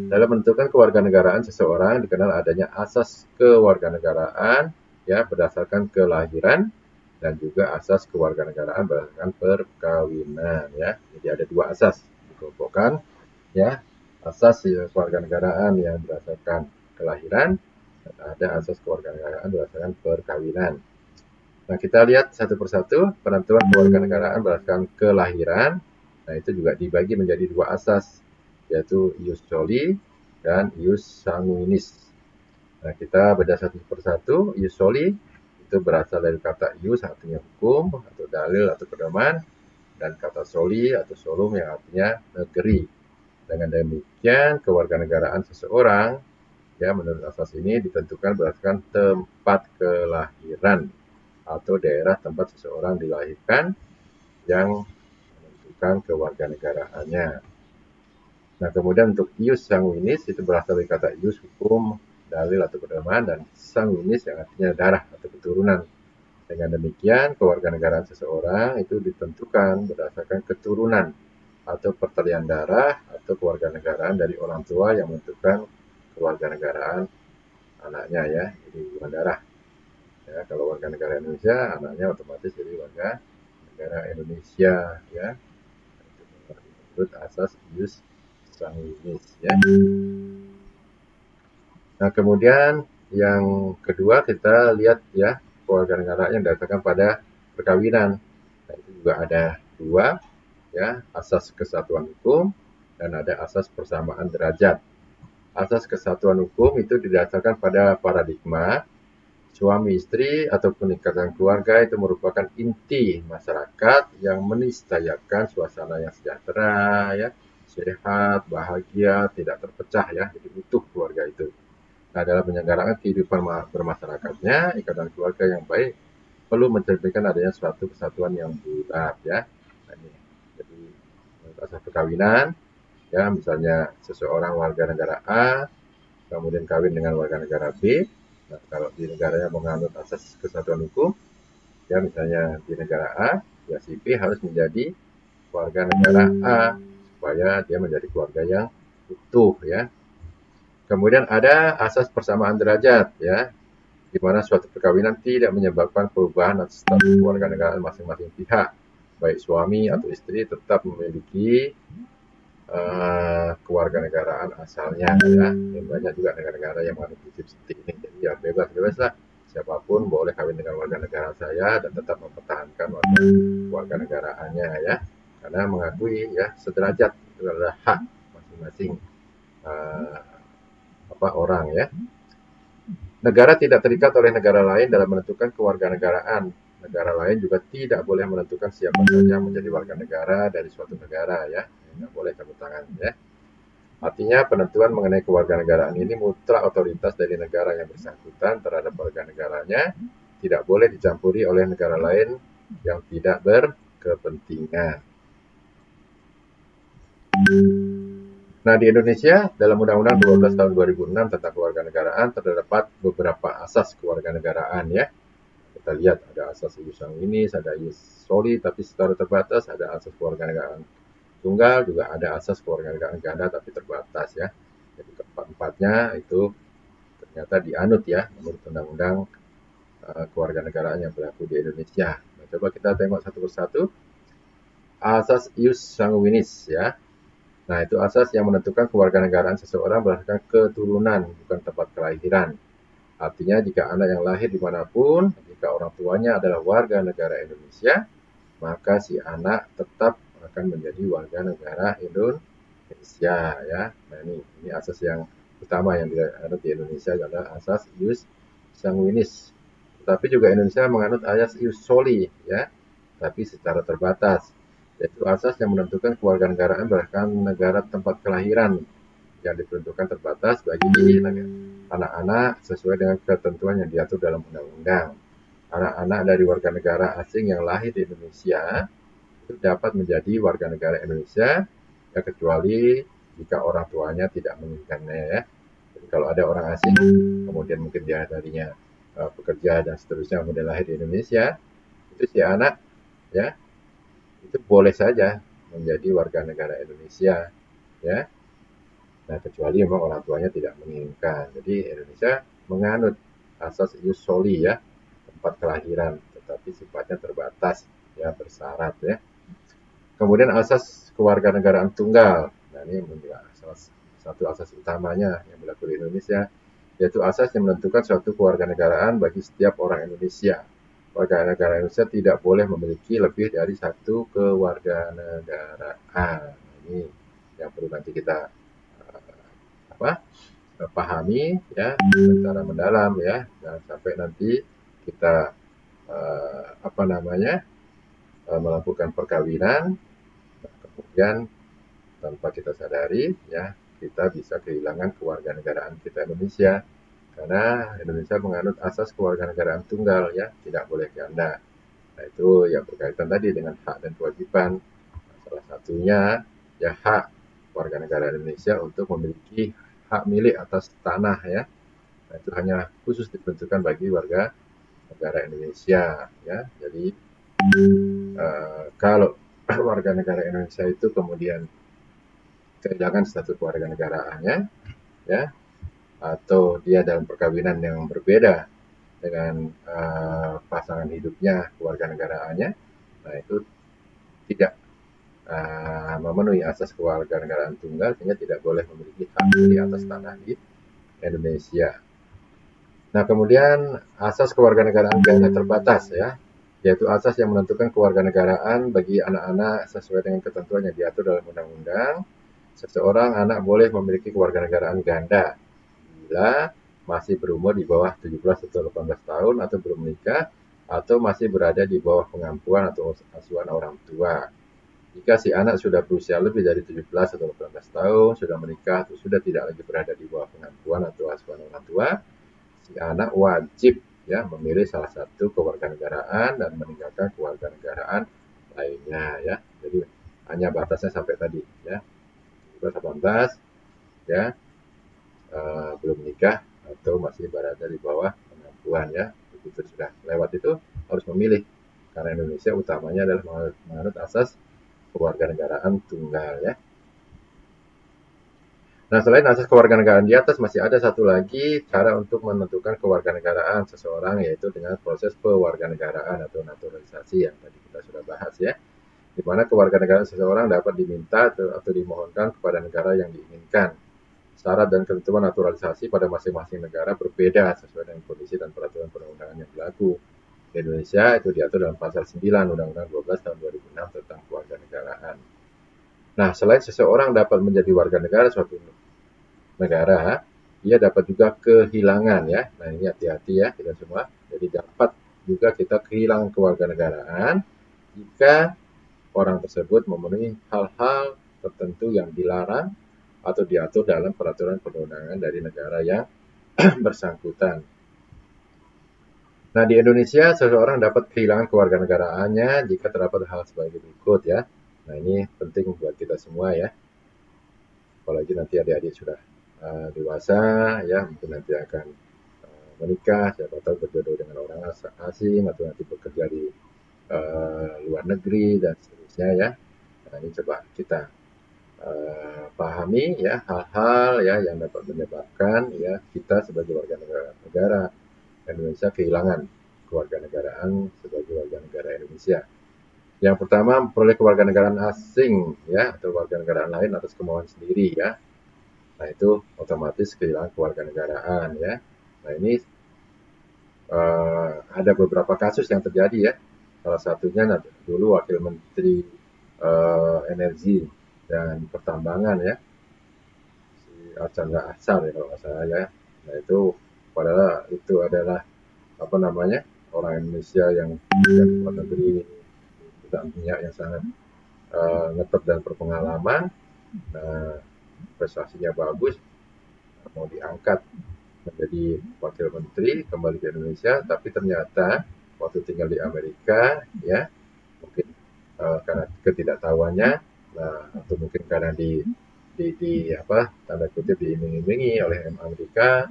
Speaker 1: Dalam menentukan kewarganegaraan seseorang dikenal adanya asas kewarganegaraan ya berdasarkan kelahiran dan juga asas kewarganegaraan berdasarkan perkawinan ya. Jadi ada dua asas dikelompokkan ya. Asas kewarganegaraan yang berdasarkan kelahiran dan ada asas kewarganegaraan berdasarkan perkawinan. Nah, kita lihat satu persatu penentuan kewarganegaraan berdasarkan kelahiran. Nah, itu juga dibagi menjadi dua asas, yaitu ius soli dan ius sanguinis. Nah, kita bedah satu persatu. Ius soli itu berasal dari kata ius, artinya hukum atau dalil atau pedoman, dan kata soli atau solum yang artinya negeri. Dengan demikian, kewarganegaraan seseorang ya menurut asas ini ditentukan berdasarkan tempat kelahiran atau daerah tempat seseorang dilahirkan yang menentukan kewarganegaraannya. Nah, kemudian untuk ius sanguinis itu berasal dari kata ius, hukum, dalil atau pedoman, dan sanguinis yang artinya darah atau keturunan. Dengan demikian, kewarganegaraan seseorang itu ditentukan berdasarkan keturunan atau pertalian darah atau kewarganegaraan dari orang tua yang menentukan kewarganegaraan anaknya ya, jadi hubungan darah. Ya, kalau warga negara Indonesia, anaknya otomatis jadi warga negara Indonesia ya. Itu menurut asas ius sanguinis ya. Nah, kemudian yang kedua kita lihat ya kewarganegaraan yang didasarkan pada perkawinan. Nah, itu juga ada dua ya, asas kesatuan hukum dan ada asas persamaan derajat. Asas kesatuan hukum itu didasarkan pada paradigma suami istri ataupun ikatan keluarga itu merupakan inti masyarakat yang menistayakan suasana yang sejahtera, ya, sehat, bahagia, tidak terpecah ya, jadi utuh keluarga itu. Nah, dalam penyelenggaraan kehidupan bermasyarakatnya, ikatan keluarga yang baik perlu mencerminkan adanya suatu kesatuan yang bulat ya. Nah, ini. Jadi asas perkawinan ya, misalnya seseorang warga negara A kemudian kawin dengan warga negara B. Nah, kalau di negaranya menganut asas kesatuan hukum, ya misalnya di negara A, ya si B harus menjadi warga negara A supaya dia menjadi keluarga yang utuh ya. Kemudian ada asas persamaan derajat ya, di mana suatu perkawinan tidak menyebabkan perubahan atas status kewarganegaraan masing-masing pihak, baik suami atau istri tetap memiliki kewarganegaraan asalnya ya. Dan banyak juga negara-negara yang mengandung prinsip seperti ini. Jadi ya bebas-bebas lah, siapapun boleh kawin dengan warga negara saya dan tetap mempertahankan warga negaraannya ya, karena mengakui ya sederajat itu adalah hak masing-masing orang ya. Negara tidak terikat oleh negara lain dalam menentukan kewarganegaraan. Negara lain juga tidak boleh menentukan siapa saja menjadi warga negara dari suatu negara ya. Tidak boleh campur tangan ya. Artinya penentuan mengenai kewarganegaraan ini mutlak otoritas dari negara yang bersangkutan terhadap warga negaranya, tidak boleh dicampuri oleh negara lain yang tidak berkepentingan. Nah, di Indonesia dalam Undang-Undang 12 tahun 2006 tentang kewarganegaraan terdapat beberapa asas kewarganegaraan ya. Kita lihat ada asas ius sanguinis, ada ius soli tapi secara terbatas, ada asas kewarganegaraan tunggal, juga ada asas kewarganegaraan ganda tapi terbatas ya. Jadi keempat-empatnya itu ternyata dianut ya menurut undang-undang kewarganegaraan yang berlaku di Indonesia. Nah, coba kita tengok satu persatu. Asas ius sanguinis ya. Nah, itu asas yang menentukan kewarganegaraan seseorang berdasarkan keturunan, bukan tempat kelahiran. Artinya jika anak yang lahir dimanapun, jika orang tuanya adalah warga negara Indonesia, maka si anak tetap akan menjadi warga negara Indonesia ya. Nah, ini asas yang utama yang dianut di Indonesia adalah asas ius sanguinis. Tetapi juga Indonesia menganut asas ius soli ya, tapi secara terbatas. Yaitu asas yang menentukan kewarganegaraan berdasarkan negara tempat kelahiran yang ditentukan terbatas bagi anak-anak sesuai dengan ketentuan yang diatur dalam undang-undang. Anak-anak dari warga negara asing yang lahir di Indonesia itu dapat menjadi warga negara Indonesia ya, kecuali jika orang tuanya tidak menginginkannya ya. Jadi kalau ada orang asing kemudian mungkin dia darinya pekerja dan seterusnya kemudian lahir di Indonesia, itu si anak ya itu boleh saja menjadi warga negara Indonesia ya. Nah, kecuali memang orang tuanya tidak menginginkan. Jadi Indonesia menganut asas ius soli ya, tempat kelahiran, tetapi sifatnya terbatas ya, bersyarat ya. Kemudian asas kewarganegaraan tunggal. Nah, ini menjadi satu asas utamanya yang berlaku di Indonesia, yaitu asas yang menentukan suatu kewarganegaraan bagi setiap orang Indonesia. warga negara Indonesia tidak boleh memiliki lebih dari satu kewarganegaraan. Ini yang perlu nanti kita apa pahami ya secara mendalam ya, jangan sampai nanti kita apa namanya melakukan perkawinan, kemudian tanpa kita sadari ya kita bisa kehilangan kewarganegaraan kita Indonesia, karena Indonesia menganut asas kewarganegaraan tunggal ya, tidak boleh ganda. Nah itu yang berkaitan tadi dengan hak dan kewajiban. Nah, salah satunya ya hak warga negara Indonesia untuk memiliki hak milik atas tanah ya. Nah, itu hanya khusus diperuntukkan bagi warga negara Indonesia ya. Jadi kalau warga negara Indonesia itu kemudian kehilangan status warga negaraannya ya, atau dia dalam perkawinan yang berbeda dengan pasangan hidupnya keluarga negaraannya, nah itu tidak memenuhi asas kewarganegaraan tunggal, sehingga tidak boleh memiliki hak di atas tanah di Indonesia. Nah, kemudian asas kewarganegaraan ganda terbatas ya, yaitu asas yang menentukan kewarganegaraan bagi anak-anak sesuai dengan ketentuan yang diatur dalam undang-undang. Seseorang anak boleh memiliki kewarganegaraan ganda bila masih berumur di bawah 17 atau 18 tahun atau belum menikah atau masih berada di bawah pengampuan atau asuhan orang tua. Jika si anak sudah berusia lebih dari 17 atau 18 tahun, sudah menikah atau sudah tidak lagi berada di bawah pengampuan atau asuhan orang tua, si anak wajib ya memilih salah satu kewarganegaraan dan meninggalkan kewarganegaraan lainnya ya. Jadi hanya batasnya sampai tadi ya. 18 ya, belum menikah atau masih berada di bawah pengampuan ya. Begitu sudah lewat itu harus memilih, karena Indonesia utamanya adalah menganut asas kewarganegaraan tunggal ya. Nah, selain asas kewarganegaraan di atas, masih ada satu lagi cara untuk menentukan kewarganegaraan seseorang, yaitu dengan proses pewarganegaraan atau naturalisasi yang tadi kita sudah bahas ya, di mana kewarganegaraan seseorang dapat diminta atau dimohonkan kepada negara yang diinginkan. Syarat dan ketentuan naturalisasi pada masing-masing negara berbeda sesuai dengan kondisi dan peraturan perundangan yang berlaku. Di Indonesia itu diatur dalam pasal 9 Undang-Undang 12 tahun 2006 tentang kewarganegaraan. Nah, selain seseorang dapat menjadi warga negara suatu negara, ia dapat juga kehilangan ya. Nah, ini hati-hati ya kita semua. Jadi dapat juga kita kehilangan kewarganegaraan jika orang tersebut memenuhi hal-hal tertentu yang dilarang atau diatur dalam peraturan perundangan dari negara yang bersangkutan. Nah, di Indonesia seseorang dapat kehilangan kewarganegaraannya jika terdapat hal sebagai berikut ya. Nah, ini penting buat kita semua ya. Apalagi nanti adik-adik sudah dewasa ya, mungkin nanti akan menikah, siapa tahu berjodoh dengan orang asing atau nanti bekerja di luar negeri dan seterusnya ya. Nah, ini coba kita pahami ya hal-hal ya yang dapat menyebabkan ya kita sebagai warga negara Indonesia kehilangan kewarganegaraan sebagai warga negara Indonesia. Yang pertama, memperoleh kewarganegaraan asing ya atau warganegaraan lain atas kemauan sendiri ya. Nah, itu otomatis kehilangan kewarganegaraan ya. Nah, ini ada beberapa kasus yang terjadi ya. Salah satunya dulu Wakil Menteri Energi dan Pertambangan ya, si Archandra Ahsar ya kalau nggak salah ya. Nah, itu adalah apa namanya, orang Indonesia yang di luar negeri, perusahaan minyak yang sangat ngetop dan berpengalaman. Nah, prestasinya bagus, mau diangkat menjadi wakil menteri kembali ke Indonesia, tapi ternyata waktu tinggal di Amerika ya, mungkin karena ketidaktahuannya, nah atau mungkin karena di apa tanda kutip diiming-imingi oleh Amerika,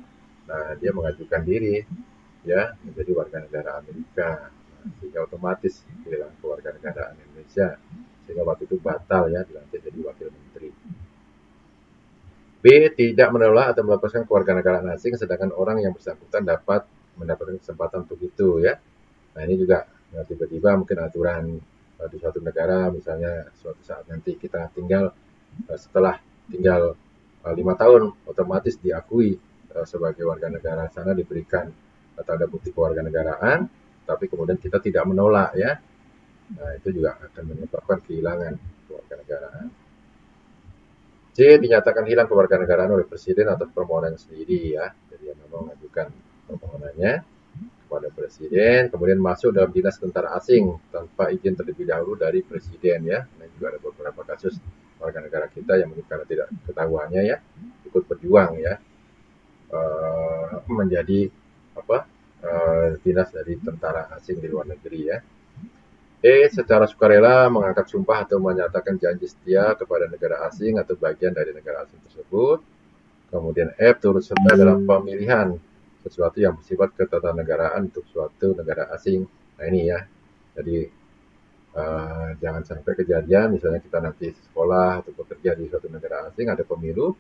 Speaker 1: nah dia mengajukan diri ya menjadi warga negara Amerika, nah, sehingga otomatis hilang kewarganegaraan Indonesia, sehingga waktu itu batal ya dilantik jadi wakil menteri. B. Tidak menolak atau melepaskan kewarganegaraan asing, sedangkan orang yang bersangkutan dapat mendapatkan kesempatan untuk itu ya. Nah, ini juga tiba-tiba mungkin aturan di suatu negara, misalnya suatu saat nanti kita tinggal setelah tinggal 5 tahun otomatis diakui sebagai warga negara sana, diberikan tanda bukti kewarganegaraan, tetapi kemudian kita tidak menolak ya. Nah, itu juga akan menyebabkan kehilangan kewarganegaraan. C. Dinyatakan hilang kewarganegaraan oleh presiden atas permohonan sendiri ya. Jadi yang memang mengajukan permohonannya kepada presiden, kemudian masuk dalam dinas tentara asing tanpa izin terlebih dahulu dari presiden ya. Nah, juga ada beberapa kasus warga negara kita yang mungkin karena tidak ketahuannya ya ikut berjuang ya menjadi dinas dari tentara asing di luar negeri ya. E. Secara sukarela mengangkat sumpah atau menyatakan janji setia kepada negara asing atau bagian dari negara asing tersebut. Kemudian F. Turut serta dalam pemilihan sesuatu yang bersifat ketatanegaraan untuk suatu negara asing. Nah ini ya, jadi jangan sampai kejadian misalnya kita nanti sekolah atau bekerja di suatu negara asing, ada pemilu,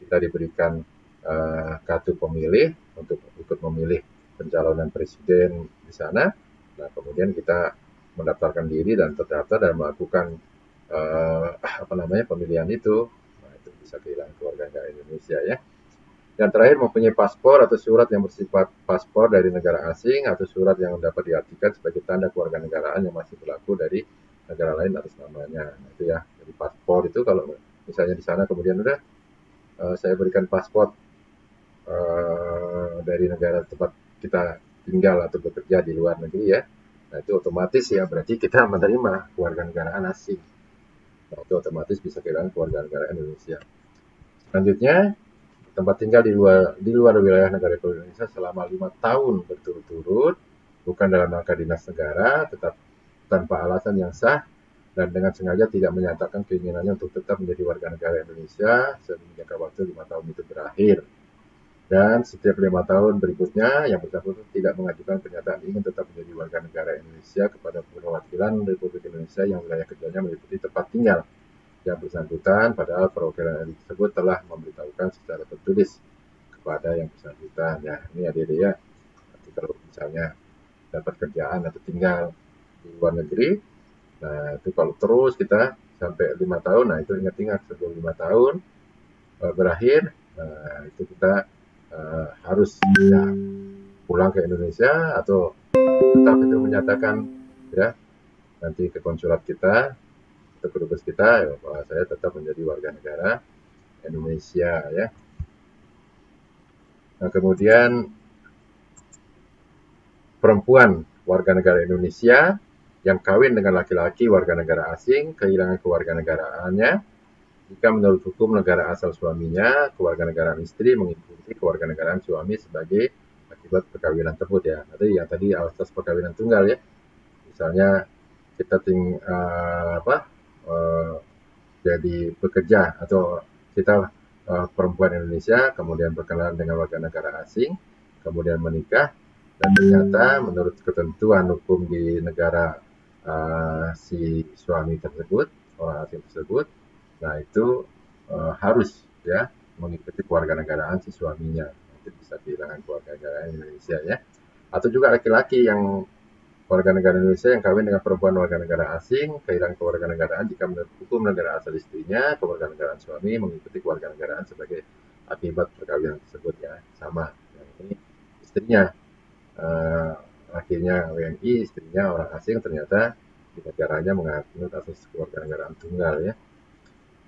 Speaker 1: kita diberikan kartu pemilih untuk ikut memilih pencalonan presiden di sana. Nah kemudian kita mendaftarkan diri dan terdaftar dan melakukan pemilihan itu. Nah itu bisa kehilangan kewarganegaraan Indonesia ya. Yang terakhir, mempunyai paspor atau surat yang bersifat paspor dari negara asing atau surat yang dapat diartikan sebagai tanda kewarganegaraan yang masih berlaku dari negara lain atas namanya. Nah, itu ya. Jadi paspor itu kalau misalnya di sana kemudian udah saya berikan paspor dari negara tempat kita tinggal atau bekerja di luar negeri ya. Nah, itu otomatis ya berarti kita menerima kewarganegaraan asing. Nah, itu otomatis bisa kehilangan kewarganegaraan Indonesia. Selanjutnya, tempat tinggal di luar wilayah negara Indonesia selama 5 tahun berturut-turut, bukan dalam rangka dinas negara, tetap tanpa alasan yang sah, dan dengan sengaja tidak menyatakan keinginannya untuk tetap menjadi warga negara Indonesia semenjak waktu 5 tahun itu berakhir. Dan setiap 5 tahun berikutnya, yang bersangkutan tidak mengajukan pernyataan ingin tetap menjadi warga negara Indonesia kepada perwakilan Republik Indonesia yang wilayah kerjanya meliputi tempat tinggal yang bersangkutan, padahal perwakilan tersebut telah memberitahukan secara tertulis kepada yang bersangkutan. Ya, ini adik-adik ya, nanti kalau misalnya dapat kerjaan atau tinggal di luar negeri, nah itu kalau terus kita sampai 5 tahun, nah itu ingat-ingat sebelum 5 tahun berakhir, nah itu kita harus ya, pulang ke Indonesia atau tetap itu menyatakan ya nanti ke konsulat kita atau ke dubes kita ya, bahwa saya tetap menjadi warga negara Indonesia ya. Nah, kemudian perempuan warga negara Indonesia yang kawin dengan laki-laki warga negara asing kehilangan kewarganegaraannya jika menurut hukum negara asal suaminya kewarganegaraan istri mengikuti kewarganegaraan suami sebagai akibat perkawinan tersebut ya. Yang tadi asas perkawinan tunggal ya. Misalnya kita jadi pekerja atau kita perempuan Indonesia kemudian berkenalan dengan warga negara asing kemudian menikah dan ternyata menurut ketentuan hukum di negara si suami tersebut orang asing tersebut, nah itu harus ya mengikuti kewarganegaraan si suaminya, itu bisa kehilangan kewarganegaraan Indonesia ya. Atau juga laki-laki yang warga negara Indonesia yang kawin dengan perempuan warga negara asing kehilangan kewarganegaraan jika menurut hukum negara asal istrinya kewarganegaraan suami mengikuti kewarganegaraan sebagai akibat perkawinan tersebut ya. Sama yang ini istrinya akhirnya WNI, istrinya orang asing, ternyata di negaranya menganut asas kewarganegaraan tunggal ya.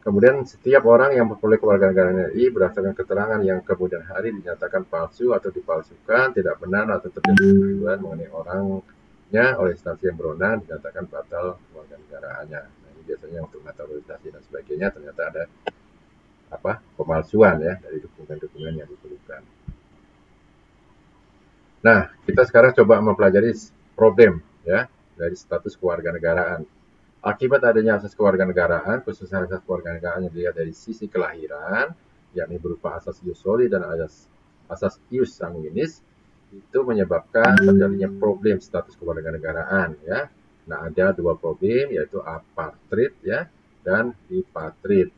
Speaker 1: Kemudian setiap orang yang memperoleh kewarganegaraan RI berdasarkan keterangan yang kemudian hari dinyatakan palsu atau dipalsukan, tidak benar atau terjadi kekeliruan mengenai orangnya oleh instansi yang berwenang dinyatakan batal kewarganegaraannya. Nah, ini biasanya untuk naturalisasi dan sebagainya ternyata ada pemalsuan ya dari dokumen-dokumen yang diperlukan. Nah, kita sekarang coba mempelajari problem ya dari status kewarganegaraan. Akibat adanya asas kewarganegaraan, khususnya asas kewarganegaraan yang dilihat dari sisi kelahiran, yakni berupa asas ius soli dan asas ius sanguinis, itu menyebabkan terjadinya problem status kewarganegaraan ya. Nah, ada dua problem yaitu apatrid ya dan dipatrid.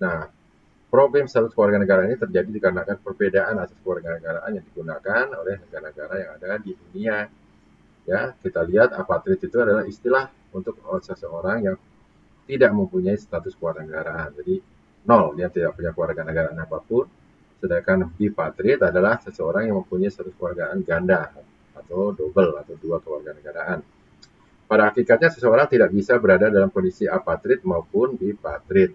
Speaker 1: Nah, problem status kewarganegaraan ini terjadi dikarenakan perbedaan asas kewarganegaraan yang digunakan oleh negara-negara yang ada di dunia. Ya, kita lihat apatrid itu adalah istilah untuk seseorang yang tidak mempunyai status kewarganegaraan. Jadi nol, dia tidak punya kewarganegaraan apapun. Sedangkan bipatrid adalah seseorang yang mempunyai status kewarganegaraan ganda atau double atau dua kewarganegaraan. Pada hakikatnya seseorang tidak bisa berada dalam kondisi apatrid maupun bipatrid.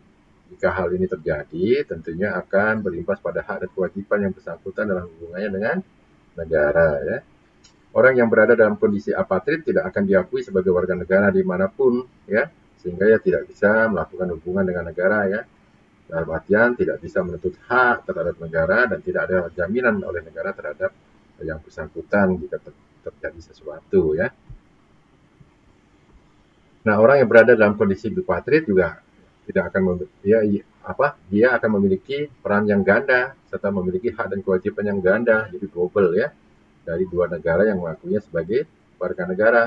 Speaker 1: Jika hal ini terjadi, tentunya akan berimbas pada hak dan kewajiban yang bersangkutan dalam hubungannya dengan negara, ya. Orang yang berada dalam kondisi apatrid tidak akan diakui sebagai warga negara dimanapun, ya, sehingga ia tidak bisa melakukan hubungan dengan negara, ya. Dalam artian tidak bisa menuntut hak terhadap negara dan tidak ada jaminan oleh negara terhadap yang bersangkutan jika terjadi sesuatu, ya. Nah, orang yang berada dalam kondisi bipatrid juga tidak akan dia akan memiliki peran yang ganda serta memiliki hak dan kewajiban yang ganda, jadi double, ya, dari dua negara yang mengakuinya sebagai warga negara.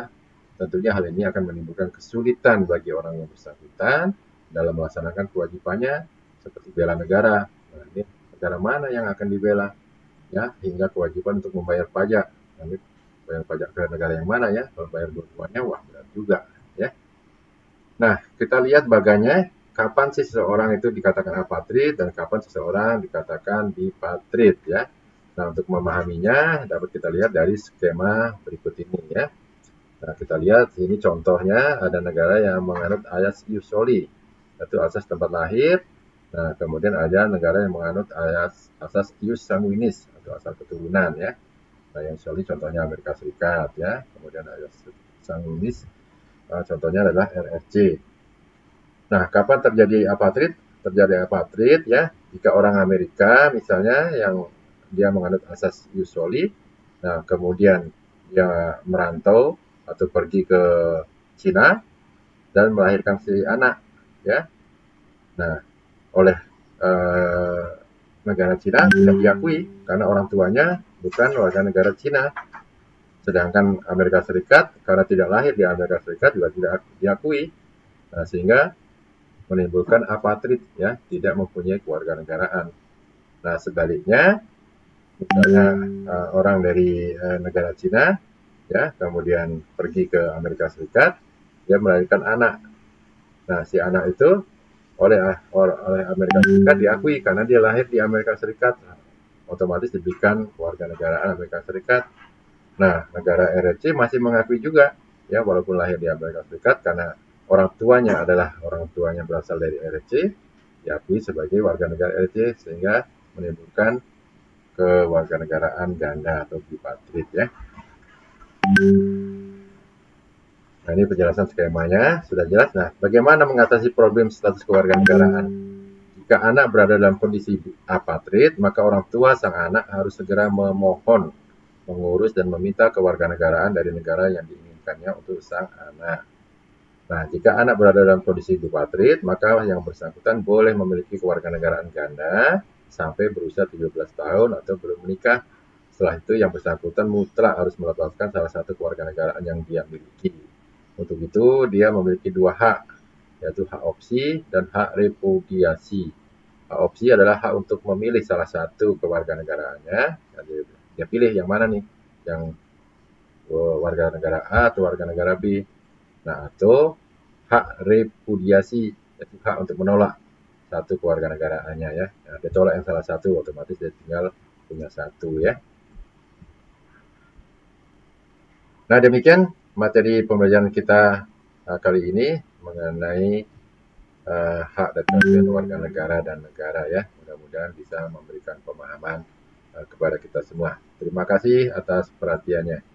Speaker 1: Tentunya hal ini akan menimbulkan kesulitan bagi orang yang bersangkutan dalam melaksanakan kewajibannya seperti bela negara. Nah, ini negara mana yang akan dibela, ya, hingga kewajiban untuk membayar pajak. Nah, ini bayar pajak ke negara yang mana, ya? Kalau bayar dua-duanya, wah berat juga, ya. Nah, kita lihat baganya kapan sih seseorang itu dikatakan apatrid dan kapan seseorang dikatakan bipatrid, ya. Nah, untuk memahaminya dapat kita lihat dari skema berikut ini, ya. Nah, kita lihat ini contohnya ada negara yang menganut asas ius soli, yaitu asas tempat lahir. Nah, kemudian ada negara yang menganut asas ius sanguinis atau asal keturunan, ya. Nah, yang soli contohnya Amerika Serikat, ya. Kemudian asas sanguinis contohnya adalah RRC. Nah, kapan terjadi apatrid? Terjadi apatrid, ya, jika orang Amerika misalnya yang dia menganut asas ius soli, nah kemudian dia merantau atau pergi ke Cina dan melahirkan si anak, ya. Nah, oleh negara Cina tidak diakui karena orang tuanya bukan warga negara Cina. Sedangkan Amerika Serikat karena tidak lahir di Amerika Serikat juga tidak diakui. Nah, sehingga menimbulkan apatrid, ya, tidak mempunyai kewarganegaraan. Nah, sebaliknya misalnya orang dari negara Cina, ya, kemudian pergi ke Amerika Serikat, dia melahirkan anak. Nah, si anak itu oleh Amerika Serikat diakui karena dia lahir di Amerika Serikat, nah, otomatis diberikan kewarganegaraan Amerika Serikat. Nah, negara RRC masih mengakui juga, ya, walaupun lahir di Amerika Serikat karena orang tuanya berasal dari RRC, diakui sebagai warga negara RRC sehingga menimbulkan kewarganegaraan ganda atau bipatrid, ya. Nah, ini penjelasan skemanya sudah jelas. Nah, bagaimana mengatasi problem status kewarganegaraan? Jika anak berada dalam kondisi apatrid, maka orang tua sang anak harus segera memohon, mengurus dan meminta kewarganegaraan dari negara yang diinginkannya untuk sang anak. Nah, jika anak berada dalam kondisi bipatrid, maka yang bersangkutan boleh memiliki kewarganegaraan ganda sampai berusia 17 tahun atau belum menikah. Setelah itu yang bersangkutan mutlak harus melepaskan salah satu kewarganegaraan yang dia miliki. Untuk itu dia memiliki dua hak, yaitu hak opsi dan hak repudiasi. Hak opsi adalah hak untuk memilih salah satu kewarganegaraannya. Jadi, dia pilih yang mana nih, yang warga negara A atau warga negara B. Nah, atau hak repudiasi, yaitu hak untuk menolak satu kewarganegaraannya, ya. Nah, dia tolak yang salah satu, otomatis dia tinggal punya satu, ya. Nah, demikian materi pembelajaran kita kali ini mengenai hak dan kewajiban warga negara dan negara, ya. Mudah-mudahan bisa memberikan pemahaman kepada kita semua. Terima kasih atas perhatiannya.